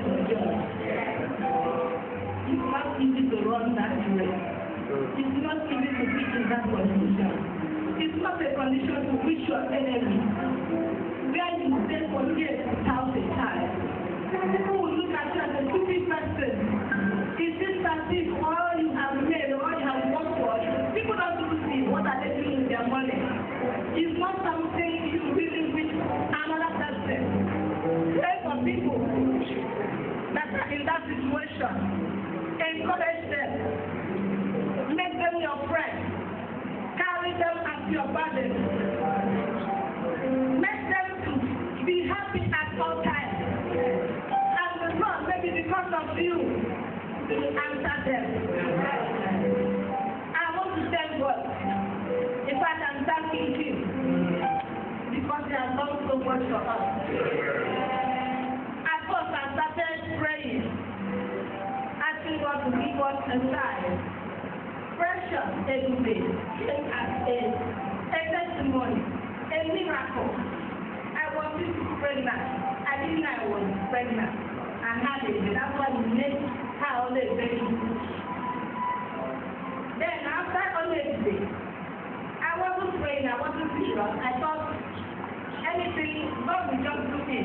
race of joy. It's not easy to run that race. It's not easy to be in that condition. It's not a condition to which your enemy, where you stay for years without a child. People will look at you as a stupid person. It seems as if all you have made, all you have worked for, people don't see what are they doing with their money. It's not something you really wish another person. Pray for people that are in that situation. Encourage them. Make them your friends. Carry them as your burden. Make them to be happy at all times. And the Lord, maybe because of you, will answer them. I want to thank God. In fact, I'm thanking Him because He has done so much for us. At first, I started praying, asking God to give us a child. Precious every day came as a testimony, a miracle. I was pregnant. I didn't know I was pregnant. I had it. That's why He made her only a baby. Then after only a day, I wasn't praying. I wasn't serious. I thought anything, God will just do it.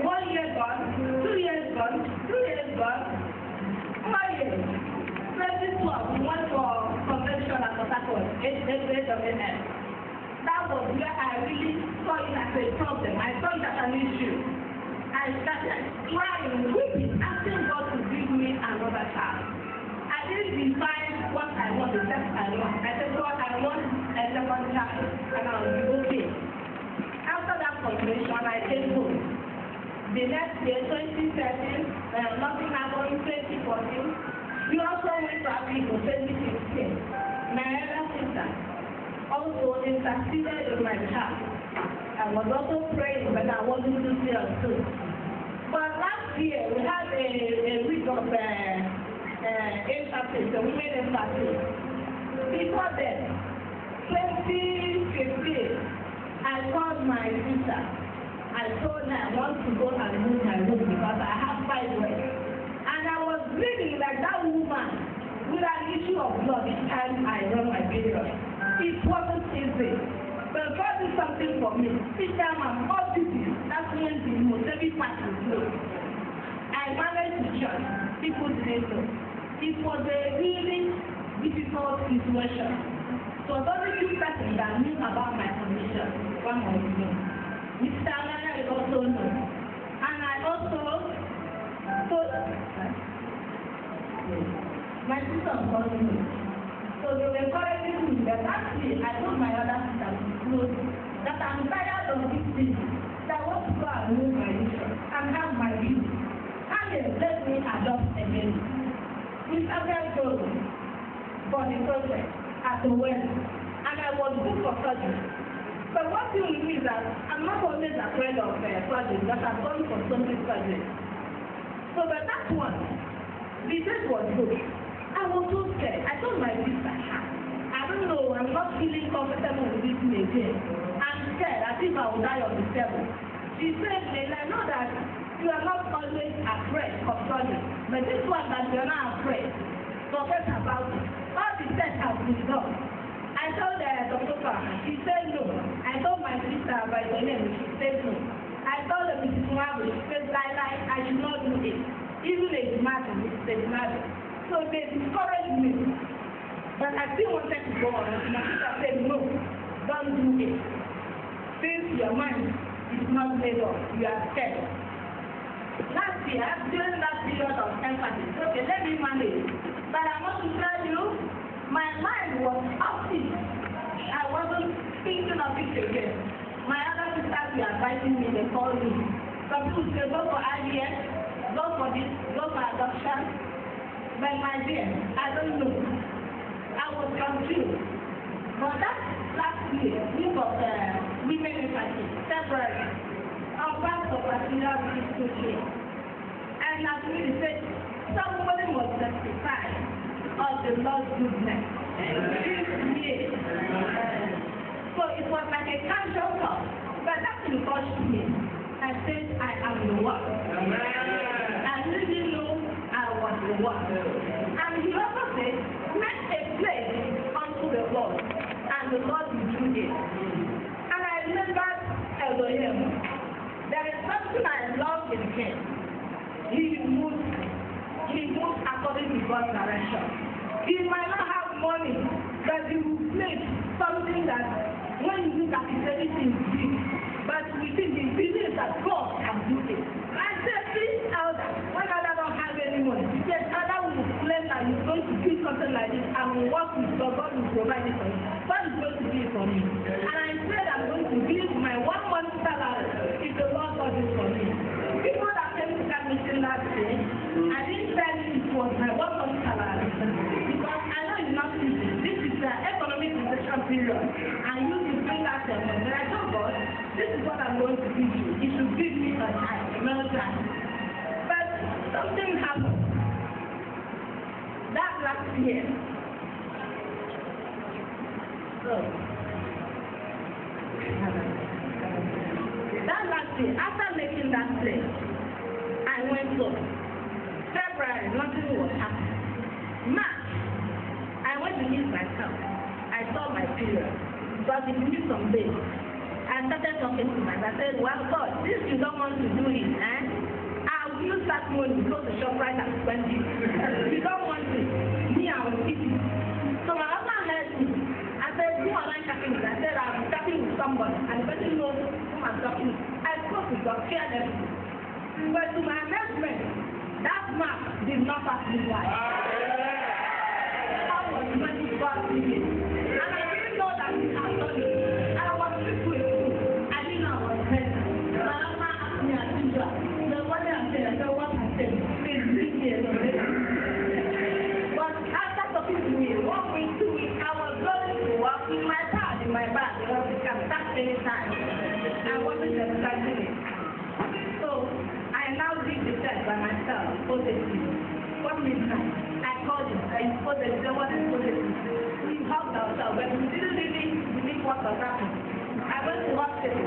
1 year gone, 2 years gone, 2 years gone, 4 years. 2012, we went for convention at Port Harcourt, 8th of AM. That was where I really saw it as a problem. I saw it as an issue. I started crying, weeping, asking God to give me another child. I didn't define what I want, the steps I want. I said, God, I want a second child, and I will be okay. After that convention, I came home. The next year, 2013, nothing happened, 2014. We also went to Africa, 2016. My elder sister also interceded in my heart. I was also praying, but I wasn't too serious too. But last year, we had a week of emphasis, the women emphasis. Before then, 2015, I called my sister. I told her I want to go and move my room because I have 5 weeks. And I was bleeding like that woman with an issue of blood each time I run my period. It wasn't easy. But God did something for me. Each time I'm all busy, that's when the most heavy part is low. I managed to church. People didn't know. It was a really difficult situation. So only 2 persons that knew about my condition. One of them. Mr. Amana is also known. And I also my sister called me. So they were encouraging me that actually I told my other sister that I'm tired of this thing. That I want to go and move my vision and have my view. And they let me adopt a baby. We started going for the project at the wedding. And I was booked for surgery. But one thing with me is that I'm not always afraid of surgery, but I've gone for so many surgeries. So but that one, the date was good. I was so scared. I told my sister, I don't know, I'm not feeling comfortable with this again. I'm scared, as if I will die on the table. She said, I know that you are not always afraid of surgery, but this one that you're not afraid, forget about it. All the tests have been done. I told Dr. Farmer, she said no. I told my sister by the name, she said no. I told Mrs. Mwabu, she said, I should not do it. Even a matter, it's matter. So they discouraged me. But I still wanted to go on. And my sister said, no, don't do it. Since your mind is not made up, you are scared. Last year, during that period of empathy, okay, let me manage. But I want to tell you, my mind was active. I wasn't thinking of it again. My other sisters were advising me, they called me. Some people say, go for IVF, go for this, go for adoption. But my dear, I don't know. I was confused. But that last year, week of women empathy, February, our pastor was in our ministry. And as we said, somebody must testify of the Lord's goodness. This year. So it was like a casual talk. But that touched me. I said, I am the one. work. And he also said, make a place unto the Lord, and the Lord will do it. And I remember Elohim. There is something I love in him. He moves according to God's direction. He might not have money, but he will place something that when you look at it, everything is big. But within the business that God can do it. I said, this elder, when elder don't have any money, he said, elder will claim that he's going to do something like this and will work with God, God will provide it for you. God is going to do it for me. And I said, I'm going to give my 1 month salary if the Lord does it for me. People that came to that meeting last day, I didn't tell you it was my 1 month salary. Because I know it's not easy. This is the economic recession period. And you will bring that money. But I told God, this is what I'm going to give you. You should give me a time, another time. But something happened. That last year. So, that last year, after making that place, I went to February, nothing was happening. March, I went to meet myself. I saw my period. But it took some days. I started talking to myself. I said, well, God, since you don't want to do it, I'll use that money to go to ShopRite and spend it. If you don't want it, me, I will keep it. So my husband heard me. I said, who am I talking with? I said, I'm talking with somebody. And the person knows whom I'm talking with. I spoke with God, feared everything. But to my amazement, that map did not pass me by. How was money God giving? And I didn't know that he had done it. And I was sick with it. I didn't know I was pregnant. My husband asked me as usual. The one I said, what I said, please leave me alone. But after talking to me, 1 week, 2 weeks, I was going to work with my pad in my bag. You can start anytime. I wasn't expecting it. So I now did the test by myself, positive. What midnight? I called him. I positive. What is positive? We helped ourselves, but we didn't really believe what was happening. I went to hospital.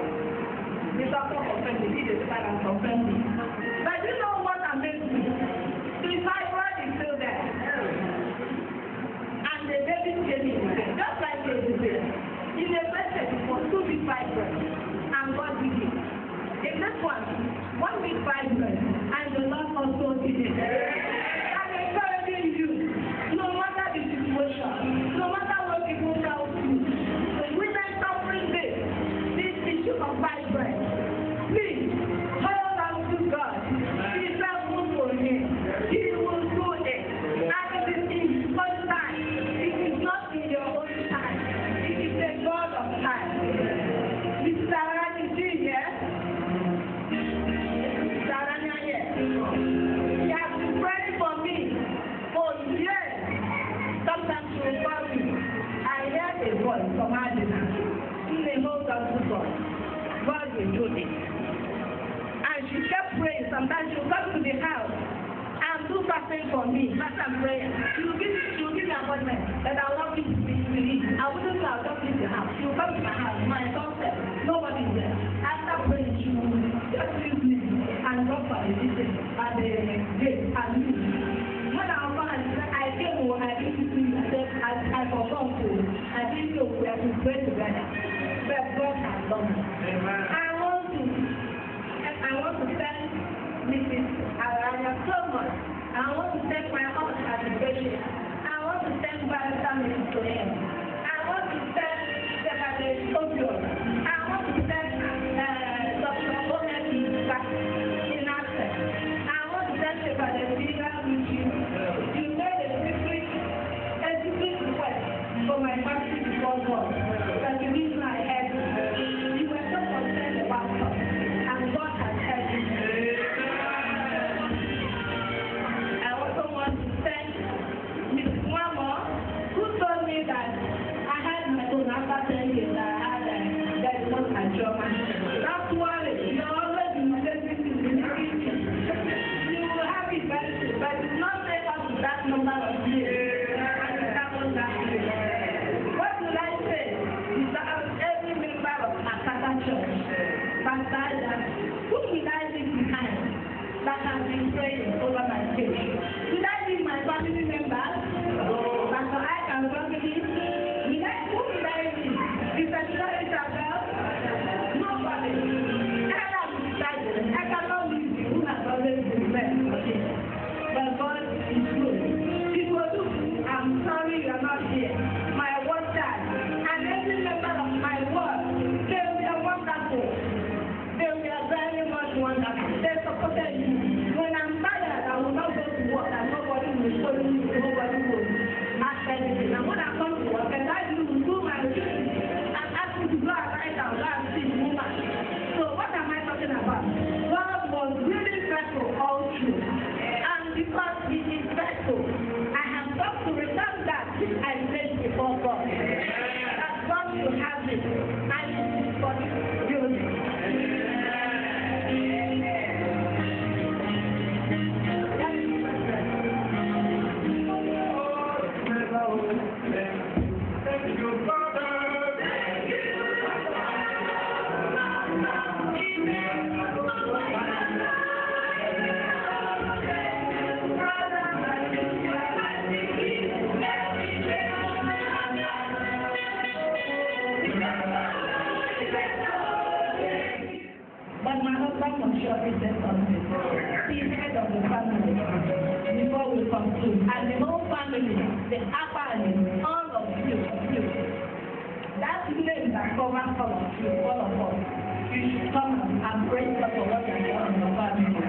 The doctor confirmed me. He did the scan and confirmed me. But you know what amazed me? The fibroid is still there. And the baby came in again, just like the baby. In the first it was 2 big fibroids, and God did it. In this one big fibroid, and the Lord also did it. I'm encouraging you, no matter the situation, no matter what people tell you, the women suffering this issue of fibroid, please hold on to God. He said, "Move for him. He will do it. And it is in his own time. It is not in your own time. It is the God of time." Mrs. Arani, here. She has been praying for me for years. Sometimes she will call me. I hear a voice from Adina. She may hold on to God. God will do it. And she kept praying. Sometimes she will come to the house and do something for me. That's a prayer. She will give me an appointment that I will not be released. I wouldn't say I will not leave the house. She will come to my house. My doorstep. Nobody is there. After praying, she will just leave me and drop her at the gate and leave. When I came home, I didn't see I said, I forgot to. I didn't know we have to pray together. But God has done it. I want to thank Mrs. Aranya so much. I want to thank my husband as a patient. I want to thank Barrister Mrs. Toyen. I want to thank Secretary Tokyo. I want to thank Dr. Ometi in access. I want to thank Secretary Vivian Ruchi. You made a secret request for my family before God. That's the reason I had it. You were so concerned about God, and God has helped you. I also want conclude, and the whole family, the Akpani, all of you, that name that covers all of you, all of us, you should come and praise God for what you have done in your family.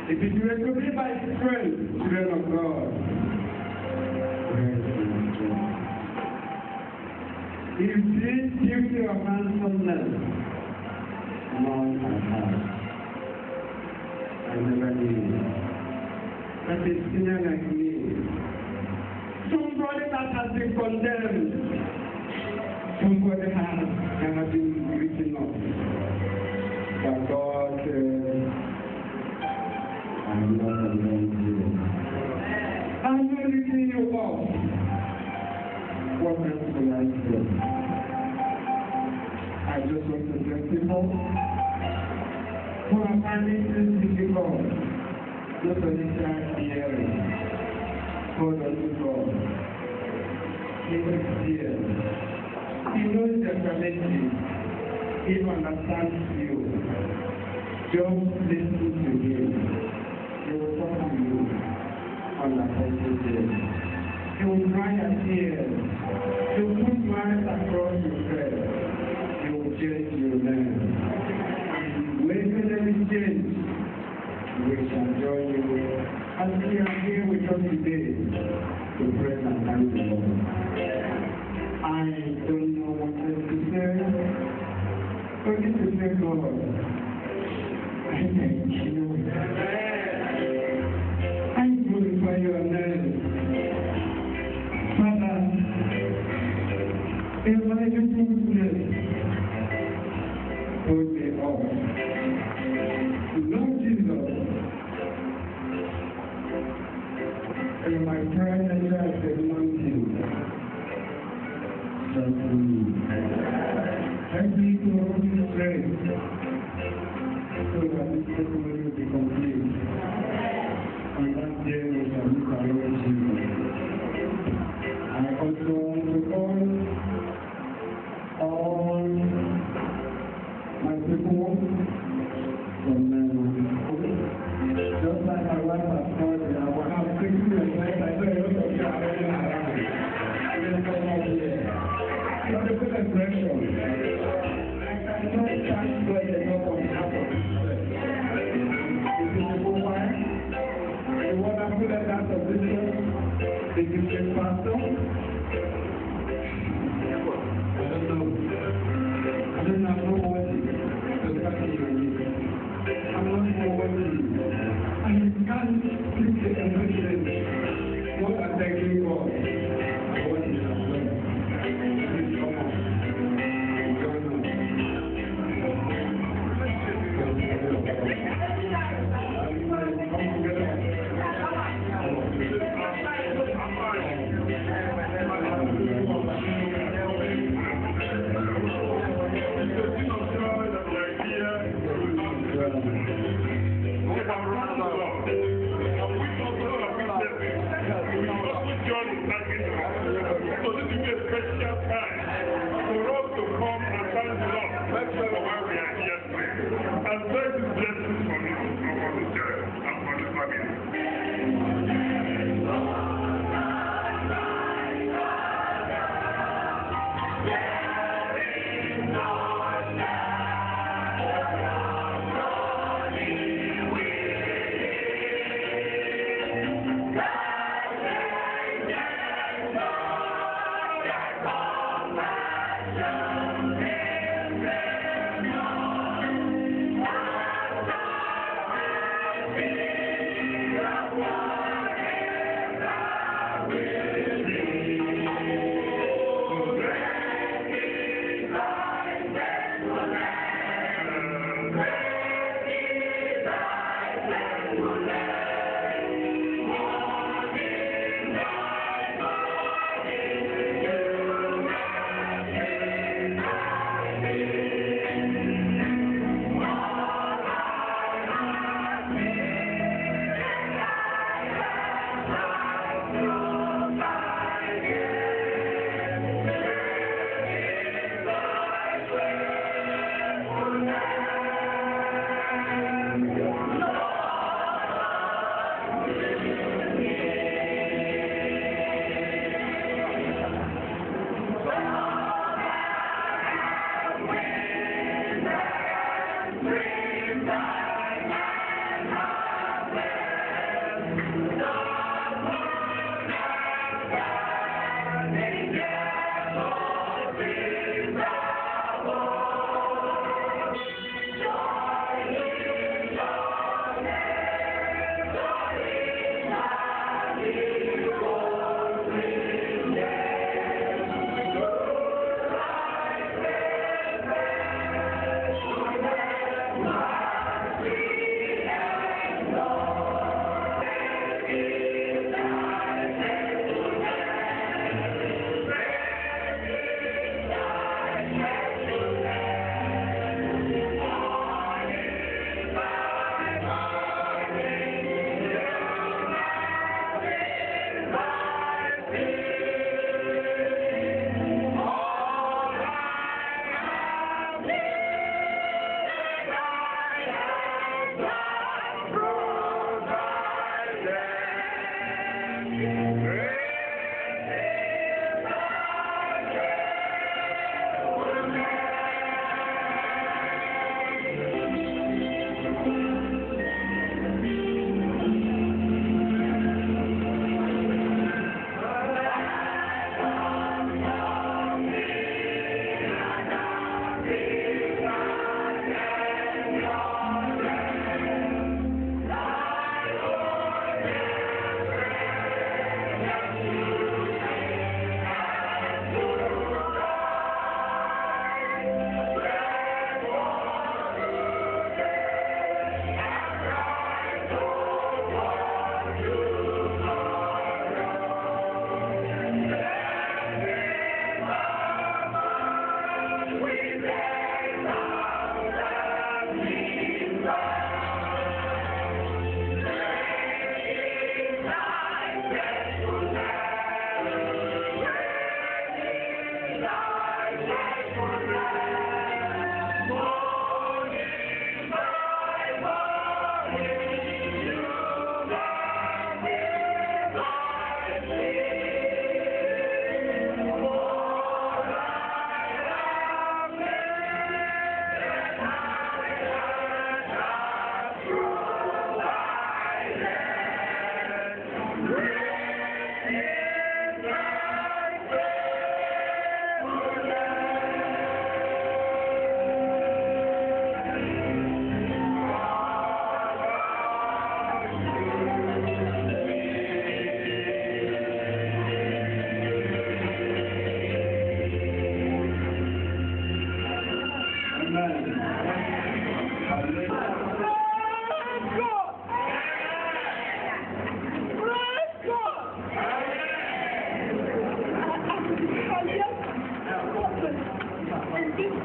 If it were to be by strength, children of God, if this duty of handsomeness, none I have. I never knew. That a sinner like me, somebody that has been condemned, somebody has been written off. But God says, I'm not alone here. I'm not leaving you off. What else will I say? I just want to tell people who are finding this difficult, just a little hearing. Hold on to God. He is here. He knows your challenges. He understands you. Just listen to him. He will talk to you on the appointed day. He will dry your tears. He will put smiles across your face. He will change your name. When you let it change, we shall join you as we are here with us today to pray and thank the Lord. I don't know what else to say. Only to say, God, I thank you. I glorify your name. Father, if I do goodness, hold me up. Lord Jesus, in my prayer that I belong to you, help me to hold you strength so that this testimony will be complete. And that day we shall meet our Lord Jesus. I also want to call all my people from just like my wife has called me, I will have 60 and 9. I know a lot of you are already around. I will come out here. It's a good impression. I cannot thank God enough on behalf of myself. It is a good one. The wonderful letters of this church, the Christian pastor. I don't know what to start in your name. I'm not sure what to do. I can't speak the emotion. What I'm thanking God. What is happening? Please come on. Join us. Come together.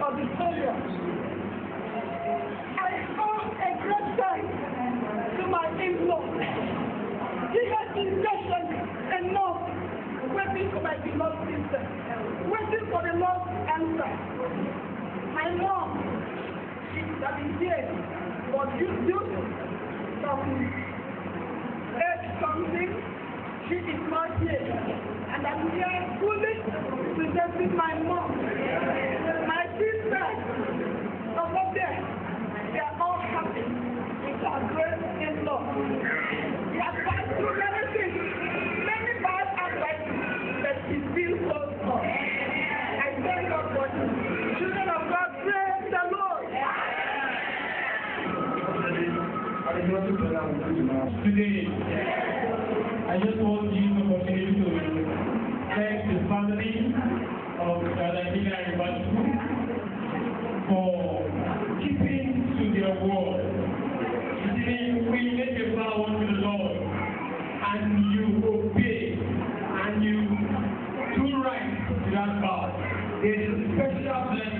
of the Savior. I owe a great thanks to my in-law. He has been patient enough, waiting for my beloved sister, waiting for the Lord's answer. My mom, she has been here, but due to some age something, she is not here. And I'm here fully presenting my mom. My sisters over there, they are all happy with our great in-law. We have passed through many things, many bad advice, but she still holds on. I thank God for you. Children of God, praise the Lord. Today, I just want to use the opportunity to thank the family of Hila University for keeping to their word. You see, we make a vow to the Lord, and you obey, and you do right to that vow. There is a special blessing